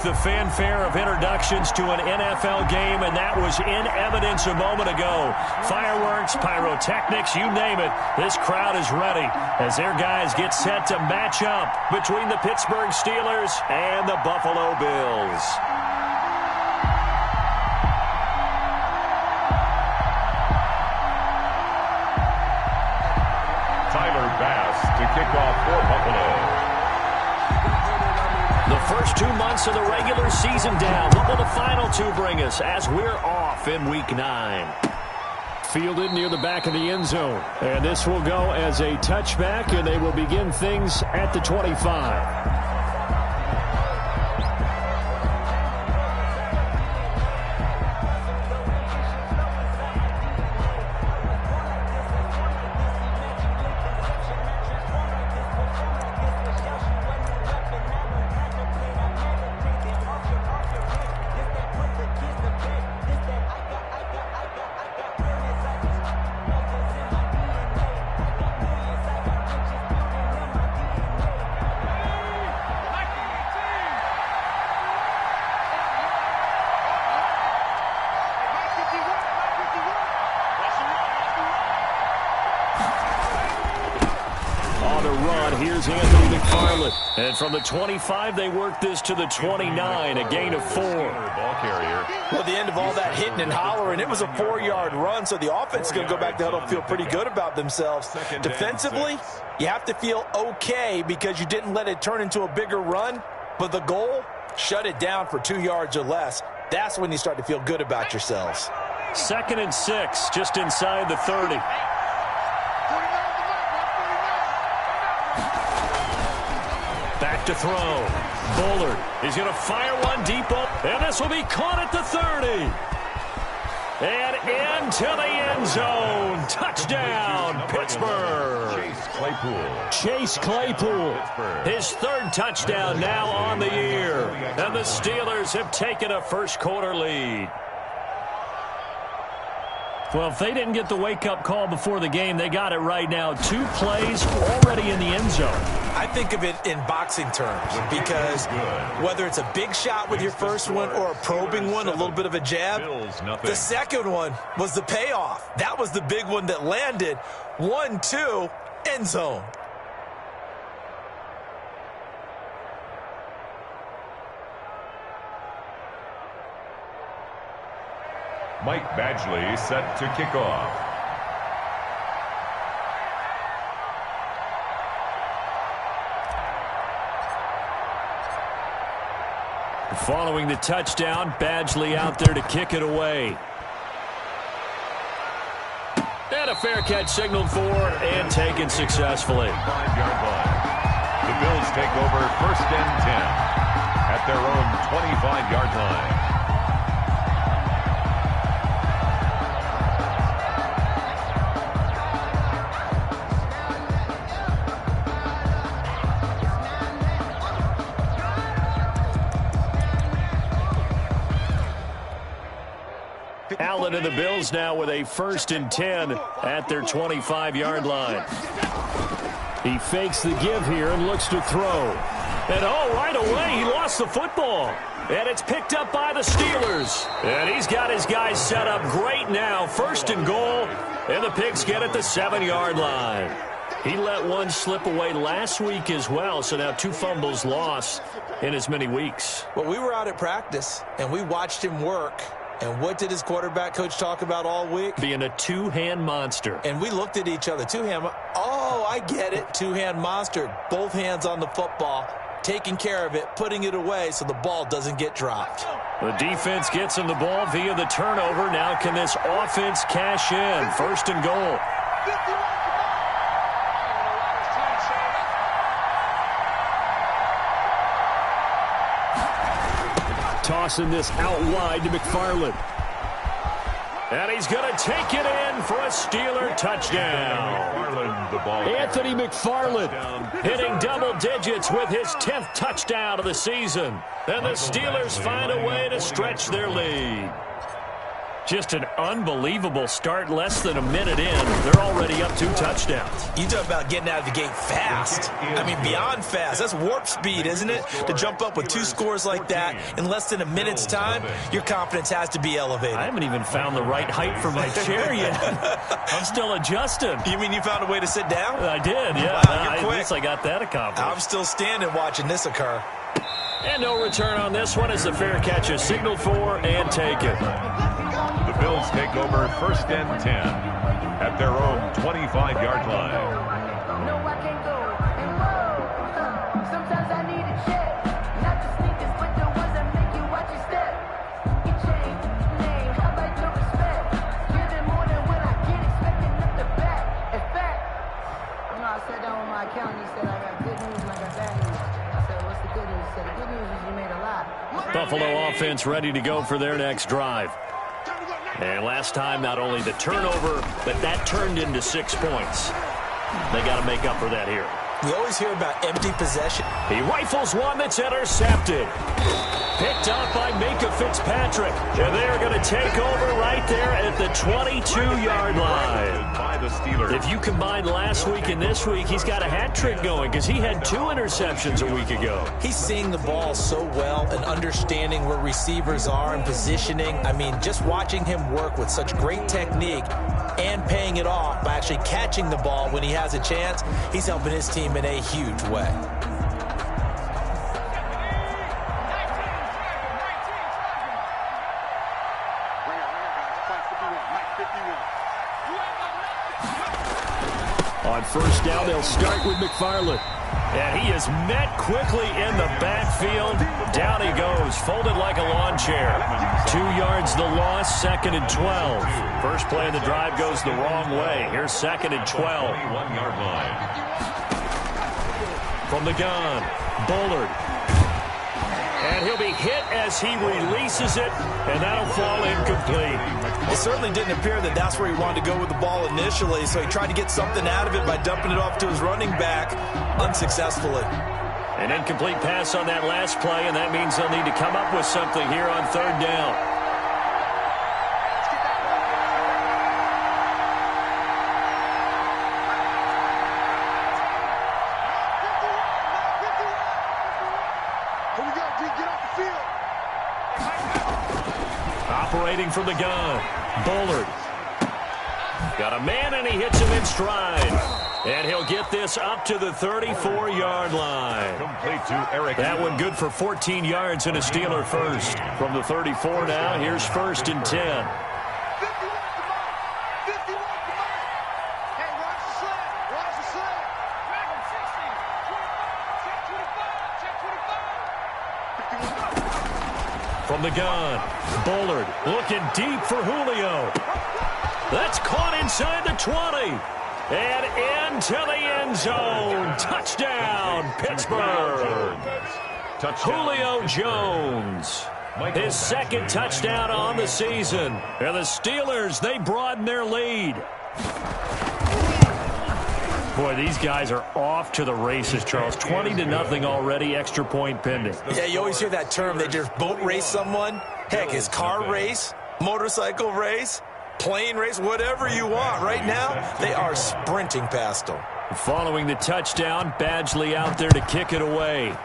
The fanfare of introductions to an NFL game, and that was in evidence a moment ago. Fireworks, pyrotechnics, you name it. This crowd is ready as their guys get set to match up between the Pittsburgh Steelers and the Buffalo Bills. Tyler Bass to kick off for Buffalo. The first 2 months of the regular season down. What will the final 2 bring us as we're off in Week 9? Fielded near the back of the end zone. And this will go as a touchback, and they will begin things at the 25. And from the 25, they work this to the 29, a gain of 4. Ball carrier. Well, the end of all that hitting and hollering, it was a 4-yard run, so the offense is going to go back to huddle, feel pretty good about themselves. Defensively, you have to feel okay because you didn't let it turn into a bigger run, but the goal, shut it down for 2 yards or less. That's when you start to feel good about yourselves. 2nd and 6, just inside the 30. Back to throw. Bullard is going to fire one deep up, and this will be caught at the 30. And into the end zone. Touchdown, Pittsburgh. Chase Claypool. His 3rd touchdown now on the year. And the Steelers have taken a first-quarter lead. Well, if they didn't get the wake-up call before the game, they got it right now. 2 plays already in the end zone. I think of it in boxing terms because whether it's a big shot with your first one or a probing one, a little bit of a jab, the second one was the payoff. That was the big one that landed. 1-2, end zone. Mike Badgley set to kick off. Following the touchdown, Badgley out there to kick it away. And a fair catch signaled for and taken successfully. 5-yard line. The Bills take over 1st and 10 at their own 25-yard line. Allen and the Bills now with a 1st and 10 at their 25-yard line. He fakes the give here and looks to throw. And right away he lost the football. And it's picked up by the Steelers. And he's got his guys set up great now. 1st and goal. And the Pigs get at the 7-yard line. He let one slip away last week as well. So now 2 fumbles lost in as many weeks. Well, we were out at practice and we watched him work. And what did his quarterback coach talk about all week? Being a 2-hand monster. And we looked at each other. 2-hand. Oh, I get it. 2-hand monster. Both hands on the football, taking care of it, putting it away so the ball doesn't get dropped. The defense gets him the ball via the turnover. Now can this offense cash in? 1st and goal. Tossing this out wide to McFarland. And he's going to take it in for a Steeler touchdown. Anthony McFarland hitting double digits with his 10th touchdown of the season. And the Steelers find a way to stretch their lead. Just an unbelievable start. Less than a minute in, they're already up 2 touchdowns. You talk about getting out of the gate fast. I mean, beyond fast. That's warp speed, isn't it? To jump up with 2 scores like that in less than a minute's time, your confidence has to be elevated. I haven't even found the right height for my chair yet. I'm still adjusting. You mean you found a way to sit down? I did, yeah. Wow, you're quick. At least I got that accomplished. I'm still standing watching this occur. And no return on this one as the fair catch is signaled for and taken. The Bills take over 1st and 10 at their own 25-yard line. No, I can't go. And whoa, sometimes I need a check. Not the sneakers, but the ones that make you watch your step. Your chain, name, how about your respect? Give it more than what I get, expecting up the back. In fact, you know, I sat down with my accountant, he said, I got good news and I got bad news. I said, what's the good news? He said, the good news is you made a lot. Buffalo offense ready to go for their next drive. And last time, not only the turnover, but that turned into 6 points. They got to make up for that here. We always hear about empty possession. He rifles one that's intercepted. Picked up by Minka Fitzpatrick. And they're going to take over right there at the 22-yard line. By the Steelers. If you combine last week and this week, he's got a hat trick going because he had 2 interceptions a week ago. He's seeing the ball so well and understanding where receivers are and positioning. I mean, just watching him work with such great technique and paying it off by actually catching the ball when he has a chance, he's helping his team in a huge way. On 1st down, they'll start with McFarland. And he is met quickly in the backfield. Down he goes, folded like a lawn chair. 2 yards the loss, 2nd and 12. First play of the drive goes the wrong way. Here's 2nd and 12. 21-yard line. From the gun, Bullard. And he'll be hit as he releases it, and that'll fall incomplete. It certainly didn't appear that that's where he wanted to go with the ball initially, so he tried to get something out of it by dumping it off to his running back unsuccessfully. An incomplete pass on that last play, and that means they'll need to come up with something here on 3rd down. Operating from the gun, Bullard. Got a man, and he hits him in stride. And he'll get this up to the 34-yard line. Complete to Eric. That one good for 14 yards and a Steeler first. From the 34 now, here's 1st and 10. From the gun, Bullard looking deep for Julio. That's caught inside the 20. And into the end zone. Touchdown, Pittsburgh. Julio Jones. His 2nd touchdown on the season. And the Steelers, they broaden their lead. Boy, these guys are off to the races, Charles. 20-0 already, extra point pending. Yeah, you always hear that term. They just boat race someone. Heck, is car race, motorcycle race, plane race, whatever you want. Right now, they are sprinting past them. Following the touchdown, Badgley out there to kick it away.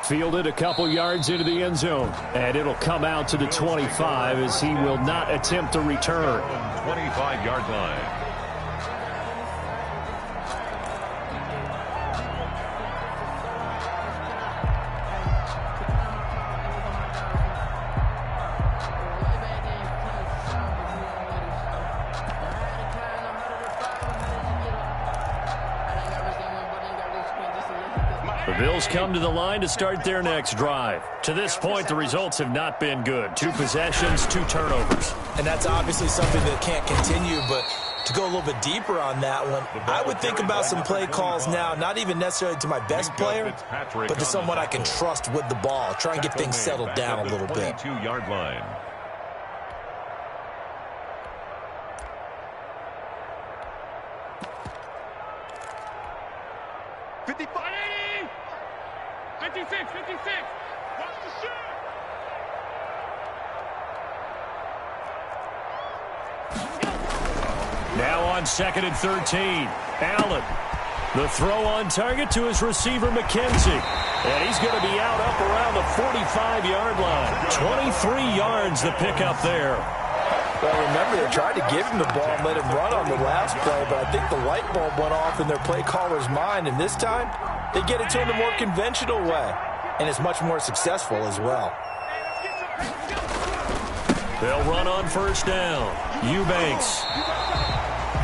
Fielded a couple yards into the end zone. And it'll come out to the 25 as he will not attempt a return. 25-yard line. The Bills come to the line to start their next drive. To this point, the results have not been good. 2 possessions, 2 turnovers. And that's obviously something that can't continue, but to go a little bit deeper on that one, I would think about some play calls now, not even necessarily to my best player, but to someone I can trust with the ball. Try and get things settled down a little bit. 22-yard line. on 2nd and 13. Allen. The throw on target to his receiver, McKenzie. And he's going to be out up around the 45-yard line. 23 yards the pickup there. Well, remember, they tried to give him the ball and let him run on the last play, but I think the light bulb went off in their play caller's mind, and this time they get it to him the more conventional way, and it's much more successful as well. They'll run on first down. Eubanks.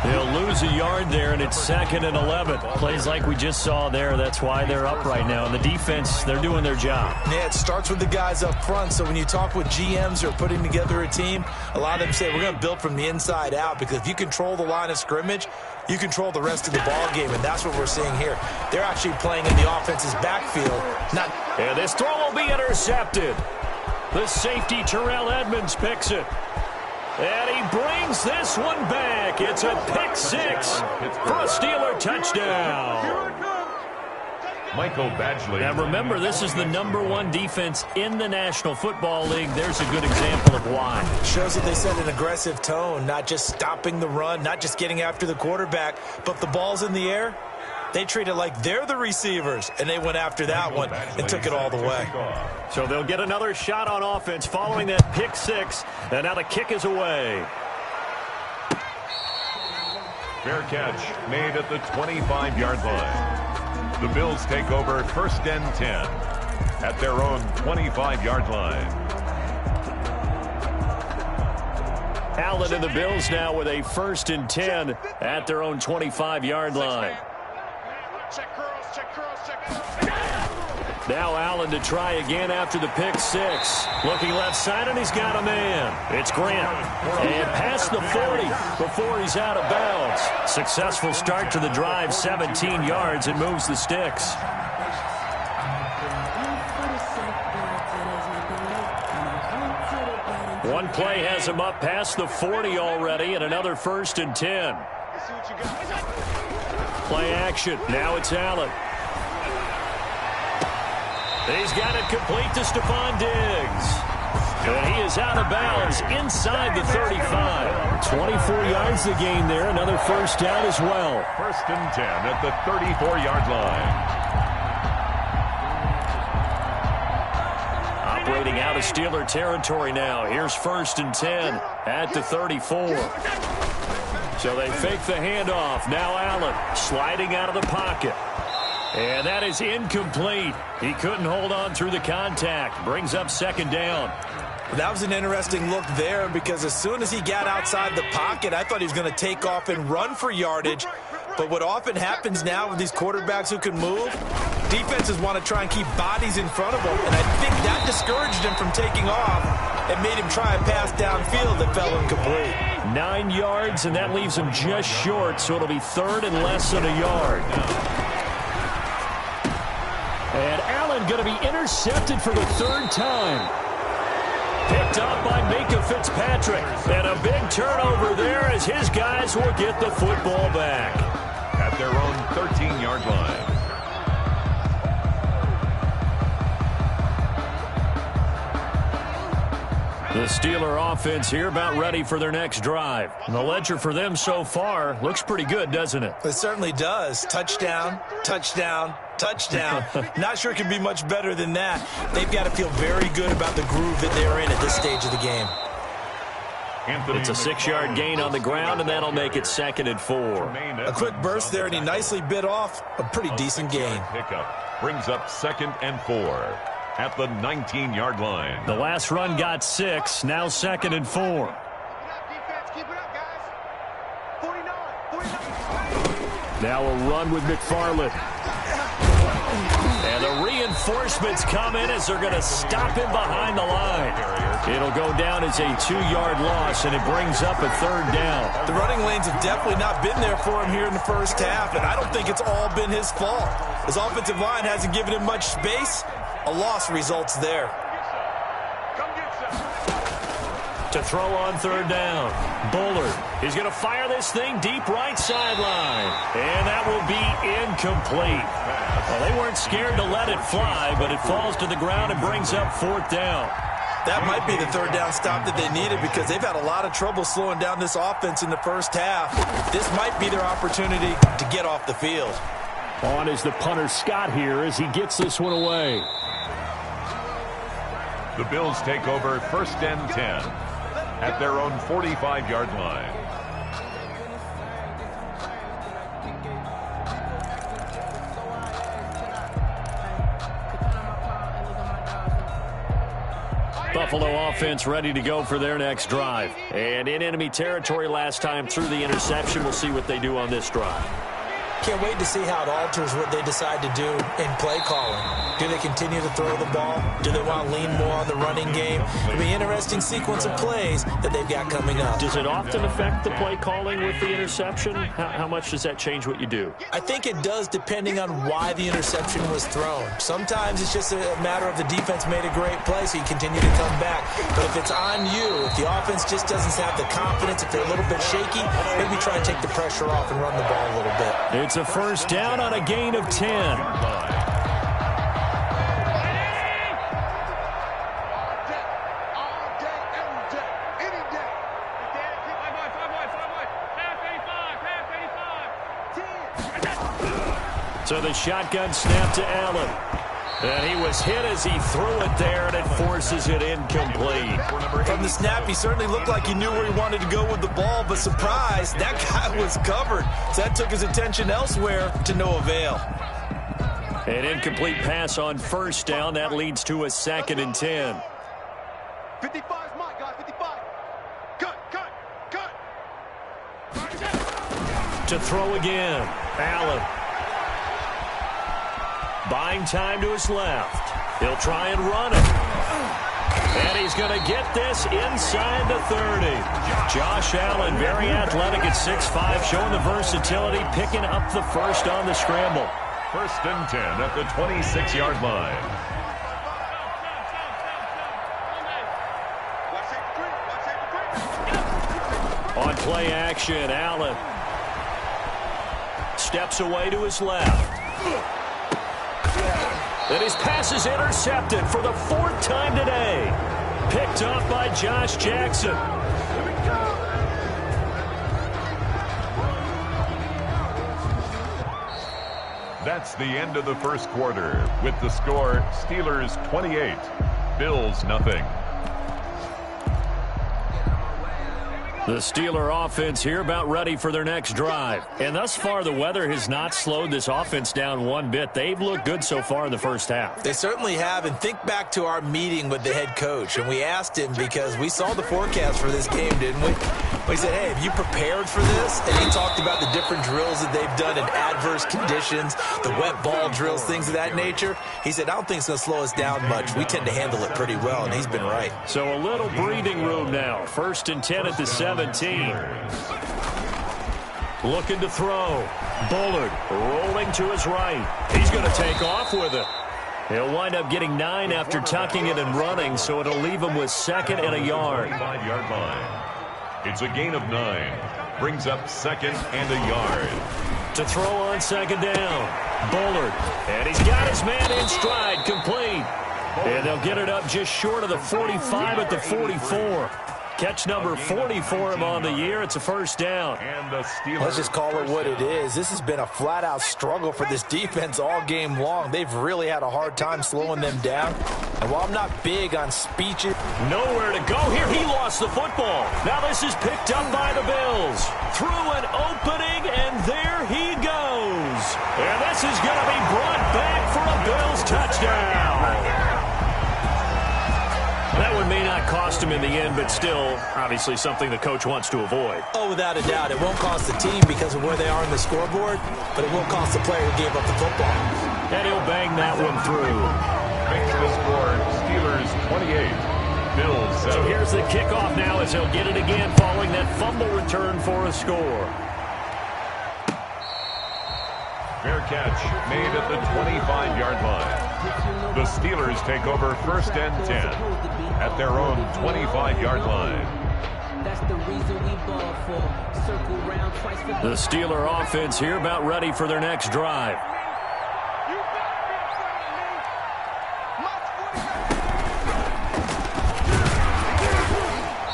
They'll lose a yard there, and it's 2nd and 11. Plays like we just saw there. That's why they're up right now. And the defense, they're doing their job. Yeah, it starts with the guys up front. So when you talk with GMs who are putting together a team, a lot of them say we're going to build from the inside out, because if you control the line of scrimmage, you control the rest of the ball game, and that's what we're seeing here. They're actually playing in the offense's backfield. And this throw will be intercepted. The safety, Terrell Edmonds, picks it. And he brings this one back. It's a pick six for a Steeler touchdown. Michael Badgley. Now remember, this is the #1 defense in the National Football League. There's a good example of why. Shows that they set an aggressive tone, not just stopping the run, not just getting after the quarterback, but the ball's in the air. They treat it like they're the receivers, and they went after that one and took it all the way. So they'll get another shot on offense following that pick six, and now the kick is away. Fair catch made at the 25-yard line. The Bills take over 1st and 10 at their own 25-yard line. Allen and the Bills now with a 1st and 10 at their own 25-yard line. Now Allen to try again after the pick six. Looking left side, and he's got a man. It's Grant. And past the 40 before he's out of bounds. Successful start to the drive, 17 yards. It moves the sticks. One play has him up past the 40 already, and another 1st and 10. Play action. Now it's Allen. He's got it complete to Stephon Diggs. And he is out of bounds inside the 35. 24 yards the gain there. Another first down as well. 1st and 10 at the 34-yard line. Operating out of Steeler territory now. Here's 1st and 10 at the 34. So they fake the handoff. Now Allen sliding out of the pocket. And that is incomplete. He couldn't hold on through the contact. Brings up 2nd down. That was an interesting look there, because as soon as he got outside the pocket, I thought he was going to take off and run for yardage. But what often happens now with these quarterbacks who can move, defenses want to try and keep bodies in front of them. And I think that discouraged him from taking off and made him try a pass downfield that fell incomplete. 9 yards, and that leaves him just short, so it'll be 3rd and less than a yard. And Allen going to be intercepted for the 3rd time. Picked up by Micah Fitzpatrick. And a big turnover there as his guys will get the football back. At their own 13-yard line. The Steeler offense here about ready for their next drive. And the ledger for them so far looks pretty good, doesn't it? It certainly does. Touchdown, touchdown, touchdown. Not sure it can be much better than that. They've got to feel very good about the groove that they're in at this stage of the game. It's a 6-yard gain on the ground, and that'll make it 2nd and 4. A quick burst there, and he nicely bit off a pretty decent gain. Pickup brings up 2nd and 4 at the 19-yard line. The last run got 6, now 2nd and 4. Now a run with McFarland. And the reinforcements come in as they're going to stop him behind the line. It'll go down as a 2-yard loss, and it brings up a 3rd down. The running lanes have definitely not been there for him here in the first half, and I don't think it's all been his fault. His offensive line hasn't given him much space. A loss results there. To throw on 3rd down. Bullard is going to fire this thing deep right sideline. And that will be incomplete. Well, they weren't scared to let it fly, but it falls to the ground and brings up 4th down. That might be the third down stop that they needed because they've had a lot of trouble slowing down this offense in the first half. This might be their opportunity to get off the field. On is the punter Scott here as he gets this one away. The Bills take over 1st and 10 at their own 45-yard line. Buffalo offense ready to go for their next drive. And in enemy territory last time through the interception. We'll see what they do on this drive. Can't wait to see how it alters what they decide to do in play calling. Do they continue to throw the ball? Do they want to lean more on the running game? It'll be an interesting sequence of plays that they've got coming up. Does it often affect the play calling with the interception? How much does that change what you do? I think it does depending on why the interception was thrown. Sometimes it's just a matter of the defense made a great play, so you continue to come back. But if it's on you, if the offense just doesn't have the confidence, if they're a little bit shaky, maybe try and take the pressure off and run the ball a little bit. It's a first down on a gain of 10. So the shotgun snap to Allen. And he was hit as he threw it there, and it forces it incomplete. From the snap, he certainly looked like he knew where he wanted to go with the ball, but surprise, that guy was covered. So that took his attention elsewhere to no avail. An incomplete pass on first down. That leads to a 2nd and 10. 55 is my guy, 55. Cut. To throw again. Allen. Buying time to his left. He'll try and run it. And he's going to get this inside the 30. Josh Allen, very athletic at 6'5", showing the versatility, picking up the first on the scramble. 1st and 10 at the 26-yard line. On play action, Allen steps away to his left. And his pass is intercepted for the 4th time today. Picked off by Josh Jackson. That's the end of the first quarter with the score Steelers 28, Bills nothing. The Steeler offense here about ready for their next drive. And thus far, the weather has not slowed this offense down one bit. They've looked good so far in the first half. They certainly have. And think back to our meeting with the head coach. And we asked him because we saw the forecast for this game, didn't we? We said, hey, have you prepared for this? And he talked about the different drills that they've done in adverse conditions, the wet ball drills, things of that nature. He said, I don't think it's going to slow us down much. We tend to handle it pretty well, and he's been right. So a little breathing room now. 1st and 10 at the 17. Looking to throw. Bullard rolling to his right. He's going to take off with it. He'll wind up getting 9 after tucking it and running, so it'll leave him with 2nd and a yard. 5-yard line. It's a gain of 9. Brings up 2nd and a yard. To throw on 2nd down. Bullard. And he's got his man in stride, complete. And they'll get it up just short of the 45 at the 44. Catch number 40 for him on the year. It's a first down. And the Steelers. Let's just call it what it is. This has been a flat-out struggle for this defense all game long. They've really had a hard time slowing them down. And while I'm not big on speeches, nowhere to go here. He lost the football. Now this is picked up by the Bills. Through an opening, and there he goes. And this is going to be brought back for a Bills touchdown. That one may not cost him in the end, but still, obviously something the coach wants to avoid. Oh, without a doubt. It won't cost the team because of where they are in the scoreboard, but it won't cost the player who gave up the football. And he'll bang that one through. Makes the score Steelers 28, Bills 7. So here's the kickoff now as he'll get it again following that fumble return for a score. Fair catch made at the 25-yard line. The Steelers take over 1st and 10 at their own 25-yard line. The Steeler offense here about ready for their next drive.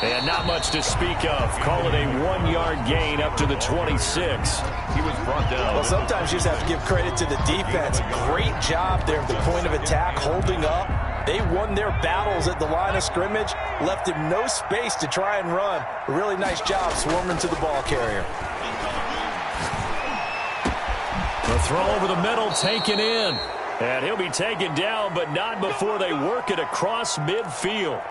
And not much to speak of. Call it a 1-yard gain up to the 26. He was brought down. Well, sometimes you just have to give credit to the defense. Great job there at the point of attack, holding up. They won their battles at the line of scrimmage, left him no space to try and run. A really nice job swarming to the ball carrier. The throw over the middle taken in. And he'll be taken down, but not before they work it across midfield.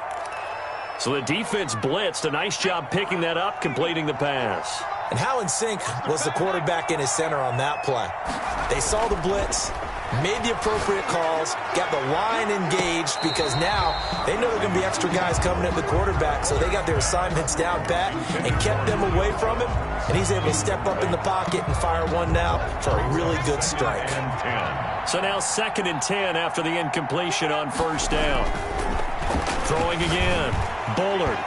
So the defense blitzed. A nice job picking that up, completing the pass. And how in sync was the quarterback in his center on that play? They saw the blitz, made the appropriate calls, got the line engaged, because now they know there are going to be extra guys coming at the quarterback, so they got their assignments down pat and kept them away from him, and he's able to step up in the pocket and fire one now for a really good strike. So now 2nd and 10 after the incompletion on first down. Throwing again. Bullard.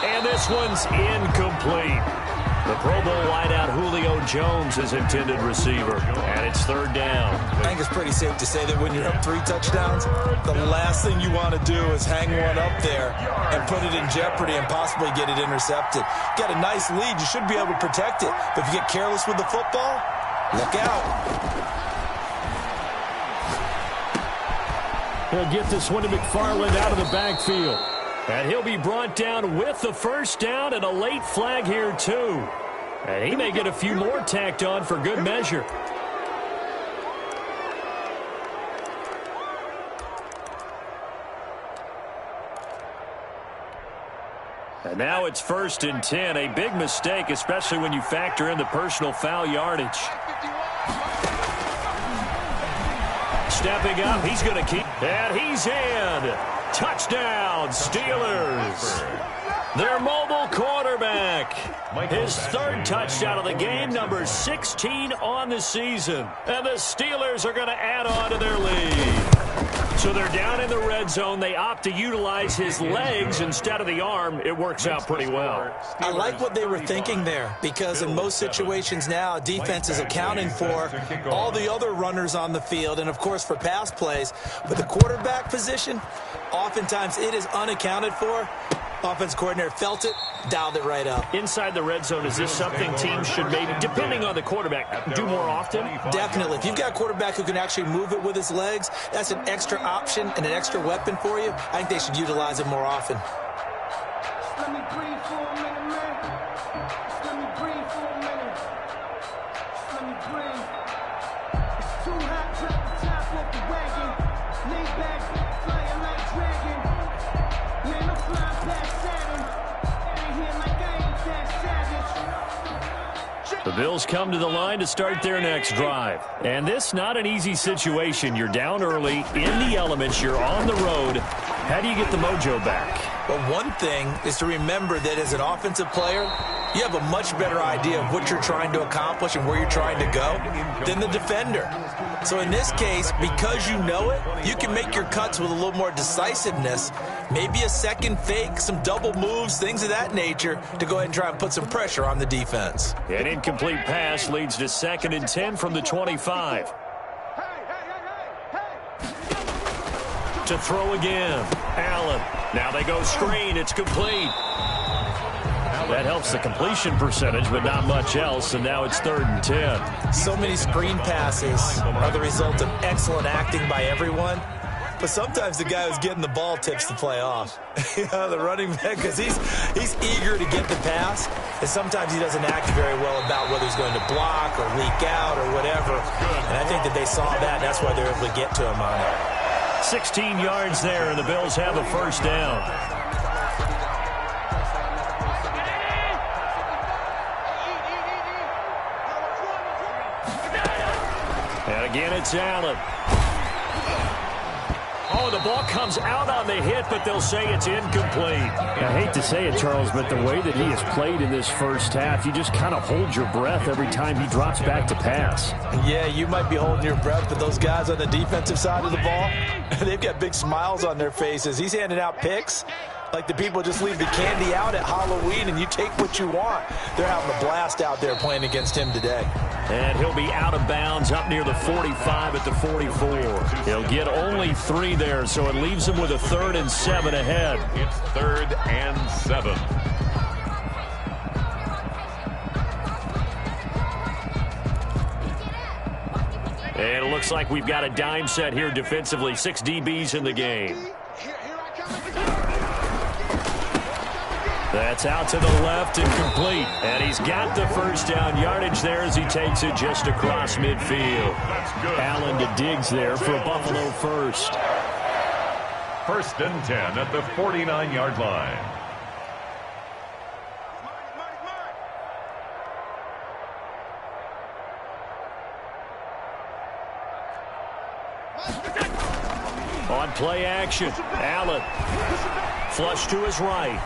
And this one's incomplete. The Pro Bowl wideout Julio Jones is intended receiver. And it's 3rd down. I think it's pretty safe to say that when you're up 3 touchdowns, the last thing you want to do is hang one up there and put it in jeopardy and possibly get it intercepted. Got a nice lead. You should be able to protect it. But if you get careless with the football, look out. He'll get this one to McFarland out of the backfield. And he'll be brought down with the first down and a late flag here, too. And he may get a few more tacked on for good measure. And now it's 1st and 10. A big mistake, especially when you factor in the personal foul yardage. Stepping up, he's going to keep. And he's in. Touchdown, Steelers. Their mobile quarterback. His 3rd touchdown of the game, number 16 on the season. And the Steelers are going to add on to their lead. So they're down in the red zone. They opt to utilize his legs instead of the arm. It works out pretty well. I like what they were thinking there, because in most situations now, defense is accounting for all the other runners on the field and, of course, for pass plays. But the quarterback position, oftentimes it is unaccounted for. Offense coordinator felt it, dialed it right up. Inside the red zone, is this something teams should maybe, depending on the quarterback, do more often? Definitely. If you've got a quarterback who can actually move it with his legs, that's an extra option and an extra weapon for you. I think they should utilize it more often. Let me breathe for a minute, man. Let me breathe for a minute. Let me breathe. It's too hot, drop the top off the wagon. Lay back, flying like dragon. Man, I'm flying past Saturn. Ain't here like I ain't that savage. The Bills come to the line to start their next drive. And this not an easy situation. You're down early, in the elements, you're on the road. How do you get the mojo back? Well, one thing is to remember that as an offensive player, you have a much better idea of what you're trying to accomplish and where you're trying to go than the defender. So in this case, because you know it, you can make your cuts with a little more decisiveness, maybe a second fake, some double moves, things of that nature, to go ahead and try and put some pressure on the defense. An incomplete pass leads to 2nd and 10 from the 25. To throw again. Allen. Now they go screen. It's complete. That helps the completion percentage, but not much else, and now it's 3rd and 10. So many screen passes are the result of excellent acting by everyone, but sometimes the guy who's getting the ball tips the play off. The running back, because he's eager to get the pass, and sometimes he doesn't act very well about whether he's going to block or leak out or whatever, and I think that they saw that, and that's why they were able to get to him on it. 16 yards there, and the Bills have a first down. And again, it's Allen. Oh, the ball comes out on the hit, but they'll say it's incomplete. I hate to say it, Charles, but the way that he has played in this first half, you just kind of hold your breath every time he drops back to pass. Yeah, you might be holding your breath, but those guys on the defensive side of the ball, they've got big smiles on their faces. He's handing out picks like the people just leave the candy out at Halloween and you take what you want. They're having a blast out there playing against him today. And he'll be out of bounds up near the 45 at the 44. He'll get only 3 there, so it leaves him with a 3rd and 7 ahead. It's 3rd and 7. And it looks like we've got a dime set here defensively. 6 DBs in the game. That's out to the left and complete. And he's got the first down yardage there as he takes it just across midfield. Allen to Diggs there for a Buffalo first. 1st and 10 at the 49-yard line. On play action, Allen. Flush to his right.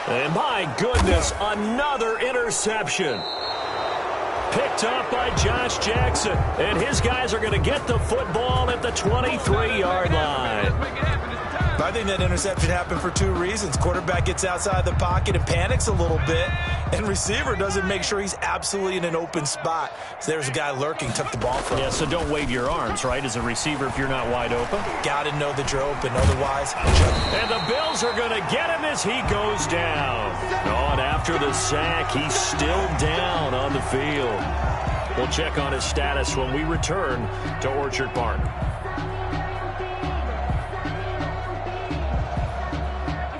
And my goodness, another interception. Picked up by Josh Jackson. And his guys are going to get the football at the 23-yard line. I think that interception happened for 2 reasons. Quarterback gets outside the pocket and panics a little bit, and receiver doesn't make sure he's absolutely in an open spot. So there's a guy lurking, took the ball from him. Yeah, so don't wave your arms, right, as a receiver if you're not wide open. Got to know that you're open, otherwise. And the Bills are going to get him as he goes down. Oh, and after the sack, he's still down on the field. We'll check on his status when we return to Orchard Park.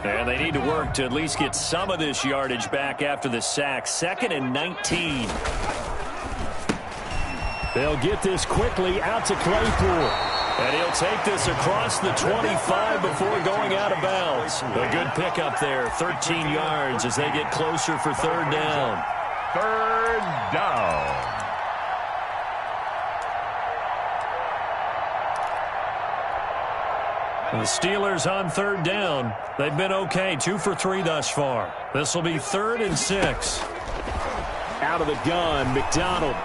And they need to work to at least get some of this yardage back after the sack. 2nd and 19. They'll get this quickly out to Claypool. And he'll take this across the 25 before going out of bounds. A good pickup there, 13 yards as they get closer for 3rd down. 3rd down. The Steelers on 3rd down. They've been okay, 2 for 3 thus far. This will be 3rd and 6. Out of the gun, McDonald.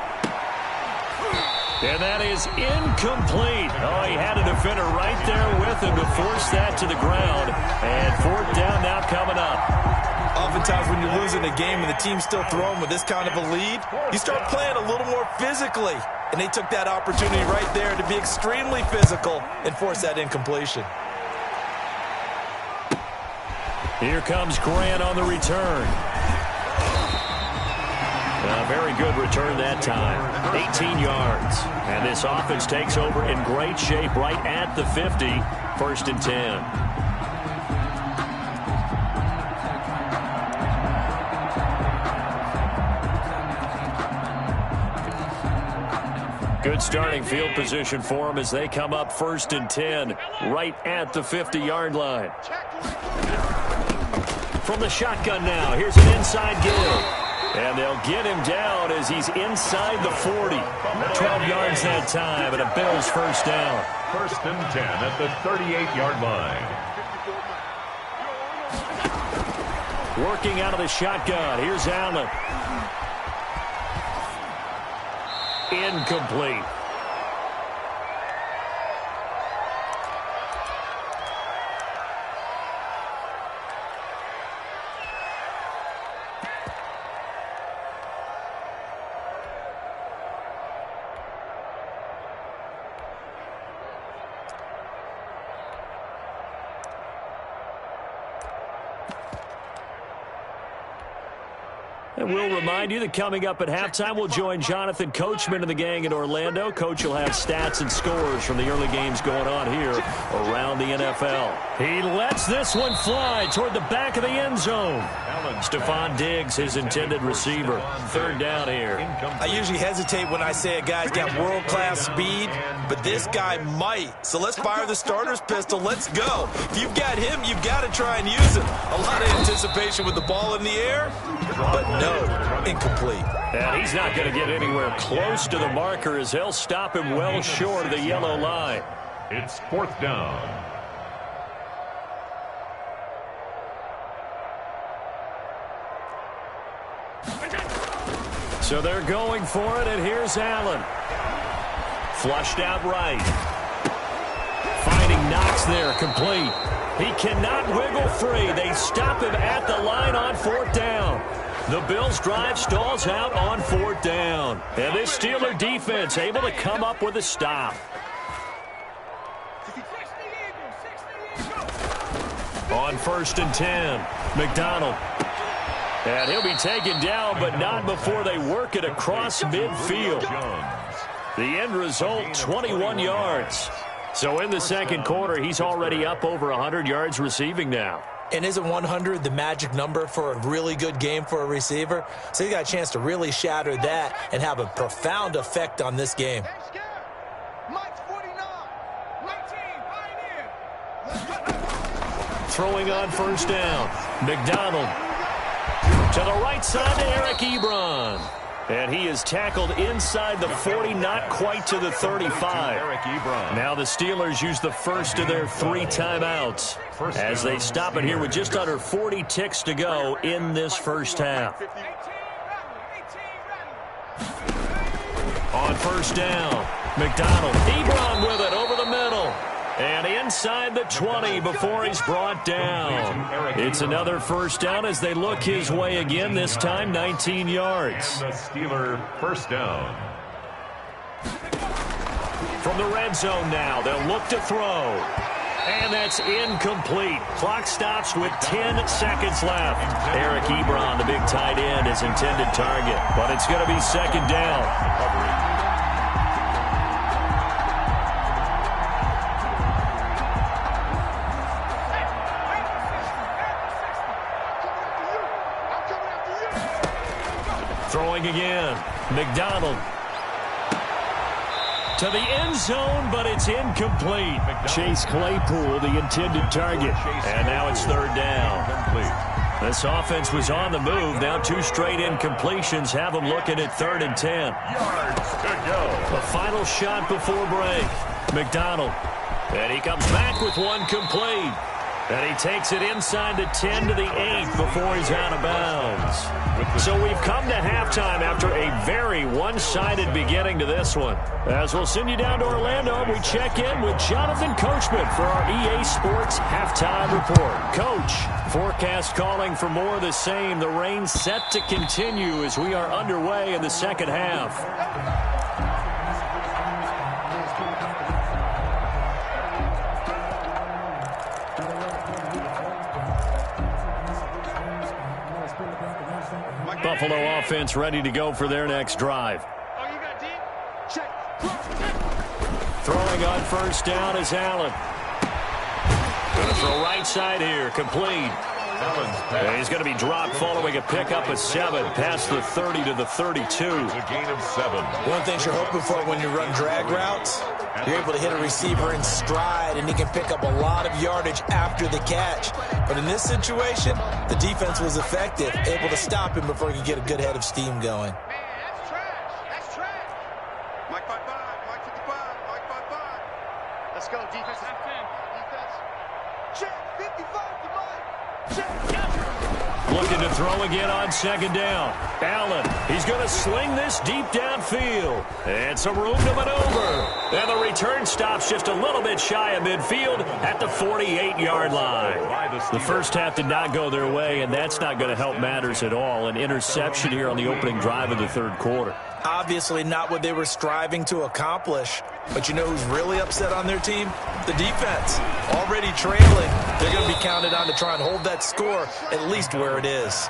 And that is incomplete. Oh, he had a defender right there with him to force that to the ground. And 4th down now coming up. Oftentimes when you're losing a game and the team's still throwing with this kind of a lead, you start playing a little more physically. And they took that opportunity right there to be extremely physical and force that incompletion. Here comes Grant on the return. A very good return that time. 18 yards. And this offense takes over in great shape right at the 50. 1st and 10. Good starting field position for them as they come up 1st and 10 right at the 50-yard line. From the shotgun now, here's an inside give. And they'll get him down as he's inside the 40. 12 yards that time and a Bills 1st down. 1st and 10 at the 38-yard line. Working out of the shotgun. Here's Allen. Incomplete. And we'll remind you that coming up at halftime, we'll join Jonathan Coachman and the gang in Orlando. Coach will have stats and scores from the early games going on here around the NFL. He lets this one fly toward the back of the end zone. Stephon Diggs, his intended receiver. 3rd down here. I usually hesitate when I say a guy's got world-class speed, but this guy might. So let's fire the starter's pistol. Let's go. If you've got him, you've got to try and use him. A lot of anticipation with the ball in the air, but no, incomplete. And he's not going to get anywhere close to the marker as he'll stop him well short of the yellow line. It's 4th down. So they're going for it, and here's Allen. Flushed out right. Finding Knox there, complete. He cannot wiggle free. They stop him at the line on 4th down. The Bills drive stalls out on 4th down. And this Steeler defense able to come up with a stop. On 1st and 10, McDonald. And he'll be taken down, but not before they work it across midfield. The end result, 21 yards. So in the second quarter, he's already up over 100 yards receiving now. And isn't 100 the magic number for a really good game for a receiver? So he's got a chance to really shatter that and have a profound effect on this game. Throwing on first down. McDonald to the right side to Eric Ebron. And he is tackled inside the 40, not quite to the 35. Now the Steelers use the first of their 3 timeouts as they stop it here with just under 40 ticks to go in this first half. On first down, McDonald. Ebron with it over the middle. And inside the 20 before he's brought down. It's another first down as they look his way again, this time 19 yards. And the Steeler first down. From the red zone now, they'll look to throw. And that's incomplete. Clock stops with 10 seconds left. Eric Ebron, the big tight end, is intended target. But it's going to be second down. Throwing again. McDonald. To the end zone, but it's incomplete. Chase Claypool, the intended target. And now it's third down. This offense was on the move. Now 2 straight incompletions have them looking at 3rd and 10. Yards to go. The final shot before break. McDonald. And he comes back with one complete. And he takes it inside the 10 to the 8 before he's out of bounds. So we've come to halftime after a very one-sided beginning to this one. As we'll send you down to Orlando, we check in with Jonathan Coachman for our EA Sports Halftime Report. Coach, forecast calling for more of the same. The rain set to continue as we are underway in the second half. Buffalo offense ready to go for their next drive. Throwing on first down is Allen. Going to throw right side here, complete. And he's going to be dropped following a pickup of 7 past the 30 to the 32. It's a gain of 7. One thing you're hoping for when you run drag routes, you're able to hit a receiver in stride, and he can pick up a lot of yardage after the catch. But in this situation, the defense was effective, able to stop him before he could get a good head of steam going. Man, that's trash. That's trash. Mike 5-5, Mike 55, Mike 5-5. Let's go, defense. Defense. Check, 55 to Mike. Check. Looking to throw again on second down. Allen, he's going to sling this deep downfield. And some room to maneuver. And the return stops just a little bit shy of midfield at the 48-yard line. The first half did not go their way, and that's not going to help matters at all. An interception here on the opening drive of the third quarter. Obviously not what they were striving to accomplish. But you know who's really upset on their team? The defense. Already trailing. They're going to be counted on to try and hold that score at least where it is.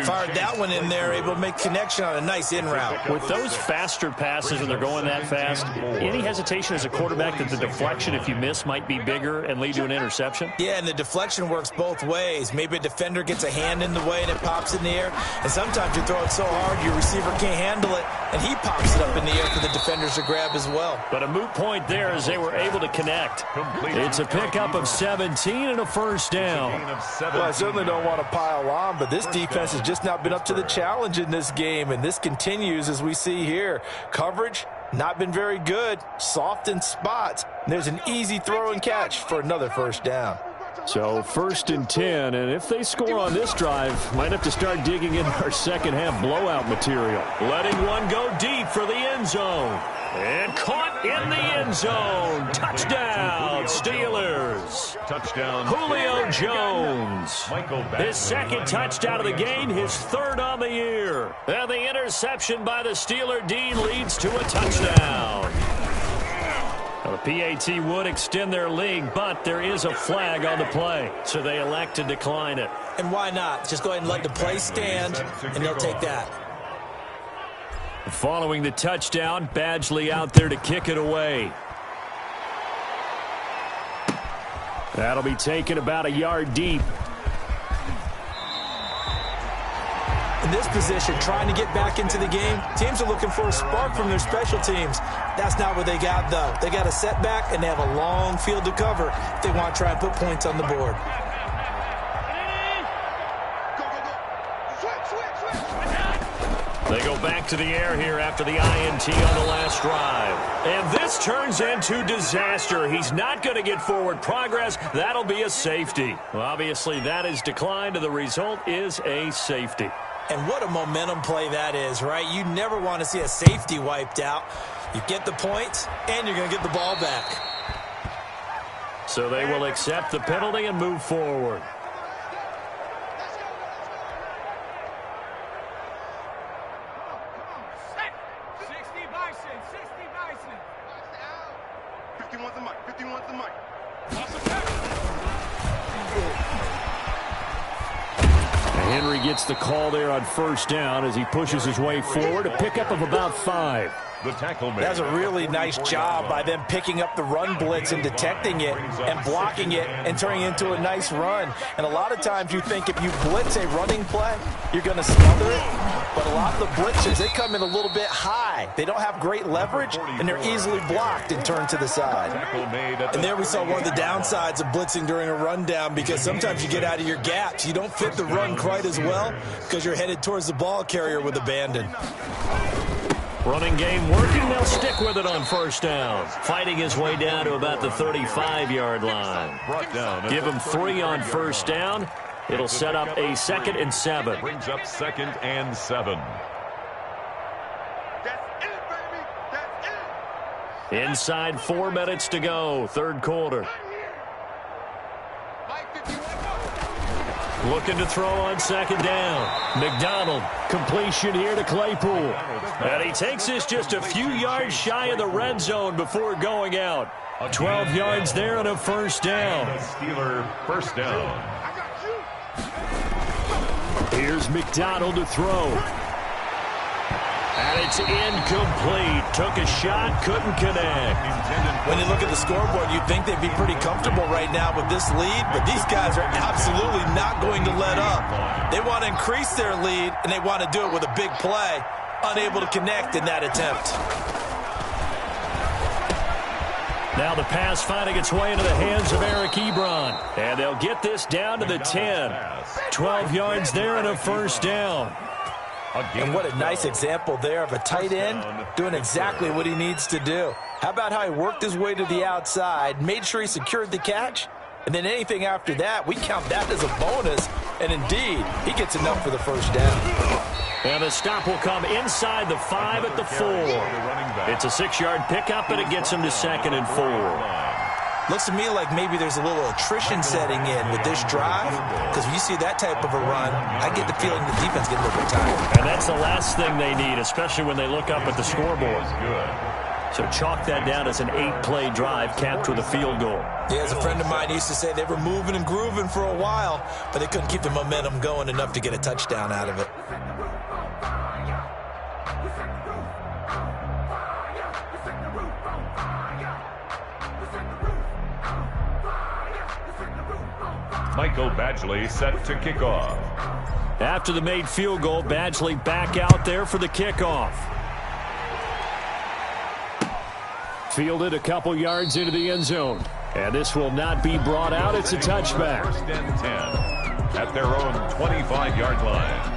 Fired that one in there, able to make connection on a nice in route. With those faster passes and they're going that fast, any hesitation as a quarterback that the deflection, if you miss, might be bigger and lead to an interception? Yeah, and the deflection works both ways. Maybe a defender gets a hand in the way and it pops in the air. And sometimes you throw it so hard your receiver can't handle it, and he pops it up in the air for the defenders to grab as well. But a moot point there as they were able to connect. It's a pickup of 17 and a first down. Well, I certainly don't want to pile on, but this defense has just not been up to the challenge in this game, and this continues as we see here. Coverage, not been very good, soft in spots. There's an easy throw and catch for another first down. So 1st and 10, and if they score on this drive, might have to start digging in our second half blowout material. Letting one go deep for the end zone. And caught in the end zone. Touchdown, Steelers. Touchdown. Julio Jones. His second touchdown of the game, his 3rd on the year. And the interception by the Steeler D leads to a touchdown. Now the PAT would extend their lead, but there is a flag on the play, so they elect to decline it. And why not? Just go ahead and let the play stand, and they'll take that. Following the touchdown, Badgley out there to kick it away. That'll be taken about a yard deep. In this position, trying to get back into the game, teams are looking for a spark from their special teams. That's not what they got, though. They got a setback, and they have a long field to cover if they want to try and put points on the board. They go back to the air here after the INT on the last drive. And this turns into disaster. He's not going to get forward progress. That'll be a safety. Well, obviously, that is declined, and the result is a safety. And what a momentum play that is, right? You never want to see a safety wiped out. You get the points, and you're going to get the ball back. So they will accept the penalty and move forward. Henry gets the call there on first down as he pushes his way forward. A pickup of about 5. The tackle made. That's a really nice job by them picking up the run blitz and detecting it and blocking it and turning it into a nice run. And a lot of times you think if you blitz a running play, you're going to smother it. But a lot of the blitzers, they come in a little bit high. They don't have great leverage, and they're easily blocked and turned to the side. And there we saw one of the downsides of blitzing during a rundown, because sometimes you get out of your gaps. You don't fit the run quite as well because you're headed towards the ball carrier with abandon. Running game working. They'll stick with it on first down. Fighting his way down to about the 35-yard line. Give him 3 on first down. It'll set up a 2nd and 7. Brings up 2nd and 7. That's it, baby. That's it. Inside 4 minutes to go, third quarter. Looking to throw on second down. McDonald, completion here to Claypool. And he takes this just a few yards shy of the red zone before going out. 12 yards there and a first down. Steeler first down. Here's McDonald to throw. And it's incomplete. Took a shot, couldn't connect. When you look at the scoreboard, you'd think they'd be pretty comfortable right now with this lead, but these guys are absolutely not going to let up. They want to increase their lead, and they want to do it with a big play. Unable to connect in that attempt. Now the pass finding its way into the hands of Eric Ebron. And they'll get this down to the 10. 12 yards there and a first down. And what a nice example there of a tight end doing exactly what he needs to do. How about how he worked his way to the outside, made sure he secured the catch, and then anything after that, we count that as a bonus. And indeed, he gets enough for the first down. And the stop will come inside the 5 at the 4. It's a 6-yard pickup, and it gets him to 2nd and 4. Looks to me like maybe there's a little attrition setting in with this drive, because when you see that type of a run, I get the feeling the defense gets a little bit tired. And that's the last thing they need, especially when they look up at the scoreboard. So chalk that down as an 8-play drive capped with a field goal. Yeah, as a friend of mine used to say, they were moving and grooving for a while, but they couldn't keep the momentum going enough to get a touchdown out of it. Michael Badgley set to kick off. After the made field goal, Badgley back out there for the kickoff. Fielded a couple yards into the end zone. And this will not be brought out. It's a touchback. 1st and 10 at their own 25-yard line.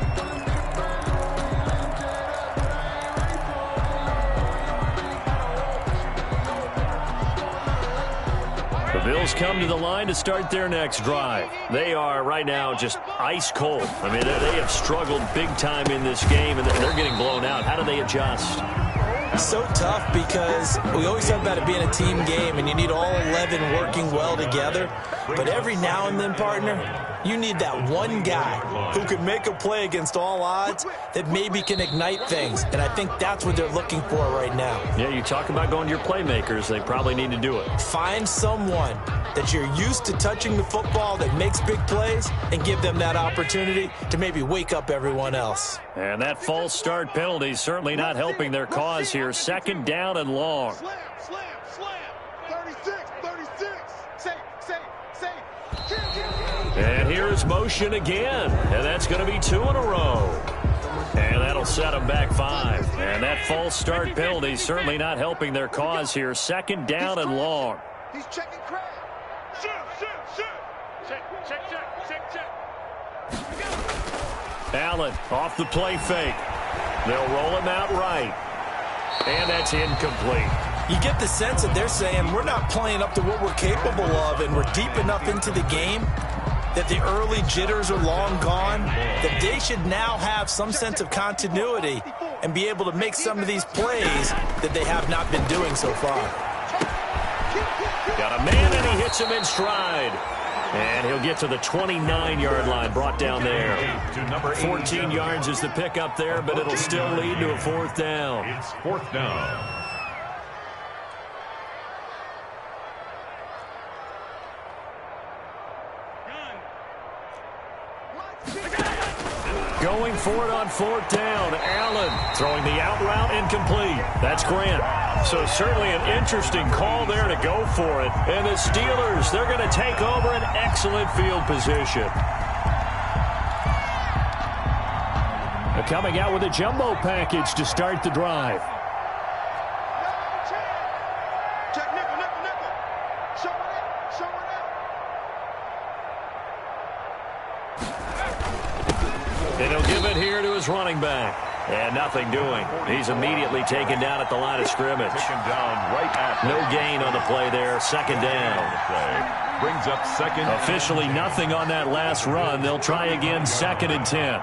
The Bills come to the line to start their next drive. They are right now just ice cold. I mean, they have struggled big time in this game, and they're getting blown out. How do they adjust? So tough because we always talk about it being a team game and you need all 11 working well together. But every now and then, partner, you need that one guy who can make a play against all odds that maybe can ignite things. And I think that's what they're looking for right now. Yeah, you talk about going to your playmakers. They probably need to do it. Find someone that you're used to touching the football that makes big plays and give them that opportunity to maybe wake up everyone else. And that false start penalty certainly not helping their cause here. Second down and long. Slam, slam, slam. 36, 36. Safe. And here's motion again. And that's going to be 2 in a row. And that'll set them back 5. And that false start penalty certainly not helping their cause here. Second down and long. He's checking crowd. Shoot. Check. Allen off the play fake. They'll roll him out right. And that's incomplete. You get the sense that they're saying we're not playing up to what we're capable of, and we're deep enough into the game that the early jitters are long gone, that they should now have some sense of continuity and be able to make some of these plays that they have not been doing so far. Got a man, and he hits him in stride. And he'll get to the 29-yard line, brought down there. 14 yards is the pickup there, but it'll still lead to a 4th down. It's 4th down. Going for it on 4th down. Allen throwing the out route incomplete. That's Grant. So certainly an interesting call there to go for it. And the Steelers, they're going to take over an excellent field position. They're coming out with a jumbo package to start the drive. Check nickel. Show it out. And he'll give it here to his running back. And nothing doing. He's immediately taken down at the line of scrimmage. Taken down right at No gain on the play there. Second down. Brings up second. Officially nothing on that last run. They'll try again, 2nd and 10.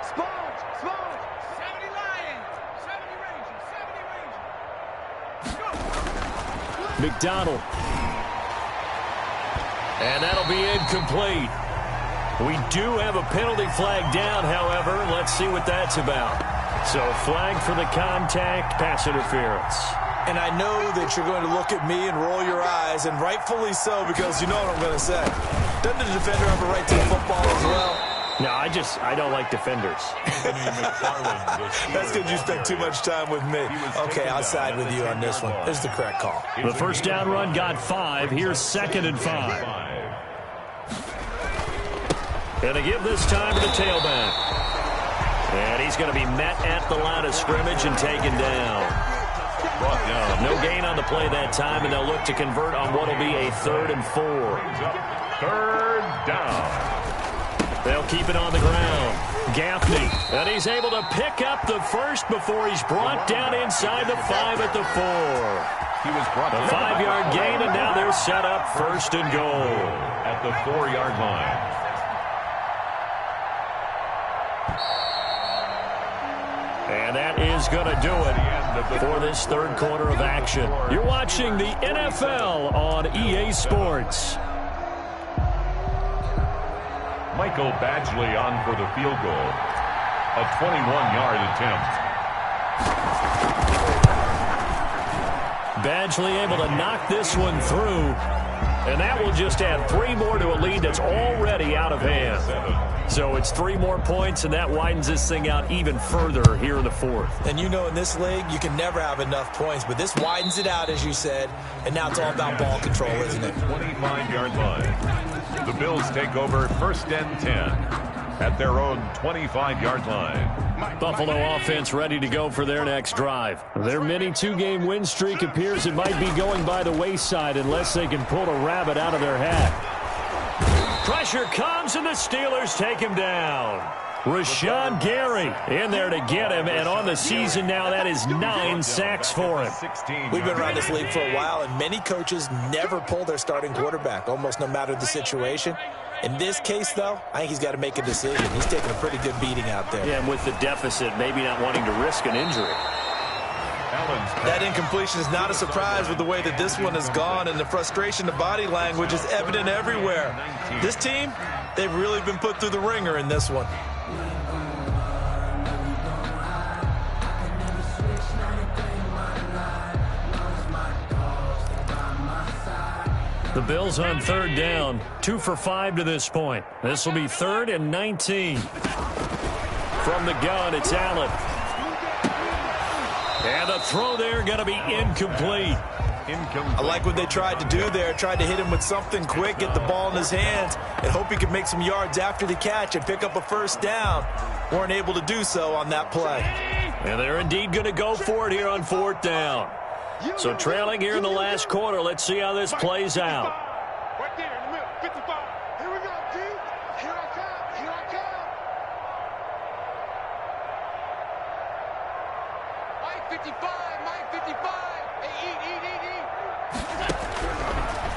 Sponge. 70 Lions, 70 Rangers. McDonald. And that'll be incomplete. We do have a penalty flag down, however. Let's see what that's about. So flag for the contact, pass interference. And I know that you're going to look at me and roll your eyes, and rightfully so, because you know what I'm going to say. Doesn't the defender have a right to the football as well? No, I don't like defenders. That's because you spent too much time with me. Okay, I'll side with you on this one. This is the correct call. The first down run got 5. Here's 2nd and 5. And they give this time to the tailback. And he's going to be met at the line of scrimmage and taken down. No gain on the play that time, and they'll look to convert on what will be a 3rd and 4. 3rd down. They'll keep it on the ground. Gaffney, and he's able to pick up the first before he's brought down inside the 5 at the 4. He was brought A 5-yard gain, and now they're set up 1st and goal. At the 4-yard line. And that is going to do it for this 3rd quarter of action. You're watching the NFL on EA Sports. Michael Badgley on for the field goal. A 21-yard attempt. Badgley able to knock this one through. And that will just add 3 more to a lead that's already out of hand. So it's 3 more points, and that widens this thing out even further here in the 4th. And you know in this league, you can never have enough points, but this widens it out, as you said, and now it's all about ball control, isn't it? 25-yard line. The Bills take over 1st and 10 at their own 25-yard line. Buffalo offense ready to go for their next drive. Their mini 2-game win streak appears it might be going by the wayside unless they can pull a rabbit out of their hat. Pressure comes, and the Steelers take him down. Rashawn Gary in there to get him, and on the season now, that is 9 sacks for him. We've been around this league for a while, and many coaches never pull their starting quarterback, almost no matter the situation. In this case, though, I think he's got to make a decision. He's taking a pretty good beating out there. Yeah, and with the deficit, maybe not wanting to risk an injury. That incompletion is not a surprise with the way that this one has gone, and the frustration, the body language is evident everywhere. This team, they've really been put through the ringer in this one. The Bills on third down, 2 for 5 to this point. This will be 3rd and 19. From the gun, it's Allen. And the throw there going to be incomplete. I like what they tried to do there. Tried to hit him with something quick, get the ball in his hands, and hope he could make some yards after the catch and pick up a first down. Weren't able to do so on that play. And they're indeed going to go for it here on 4th down. So trailing here in the last quarter. Let's see how this plays out. Right there in the middle, 55. Here we go, D. Here I come. Here I come. Mike 55. Mike 55. Hey, eat.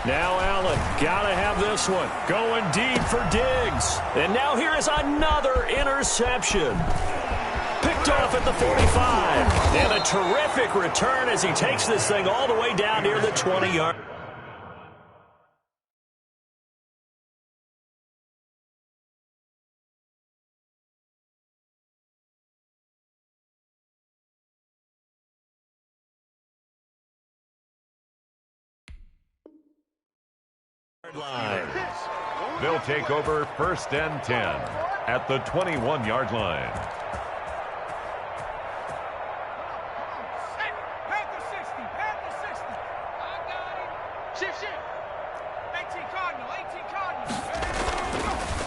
Now Allen, gotta have this one. Going deep for Diggs. And now here is another interception. Picked off at the 45. And a terrific return as he takes this thing all the way down near the 20-yard. Line. They'll take over 1st and 10 at the 21-yard line.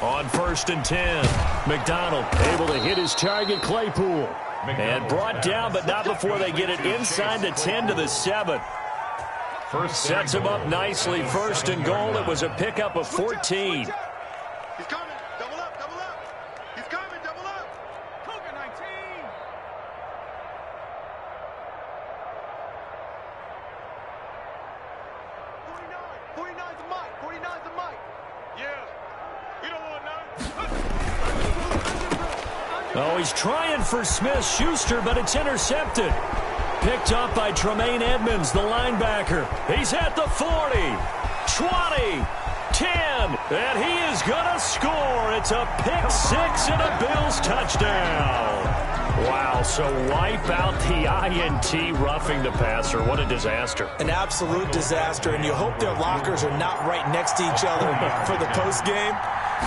On 1st and 10, McDonald able to hit his target, Claypool. And brought down, but not before they get it inside the 10 to the 7. Sets him up nicely. 1st and goal. It was a pickup of 14. He's coming. Double up, double up. He's coming, double up. Cougar 19. 49's the mic. 49's the mic. Yeah. We don't want none. Oh, he's trying for Smith-Schuster, but it's intercepted. Picked up by Tremaine Edmonds, the linebacker. He's at the 40, 20, 10, and he is going to score. It's a pick 6 and a Bills touchdown. Wow, so wipe out the INT roughing the passer. What a disaster. An absolute disaster, and you hope their lockers are not right next to each other for the postgame.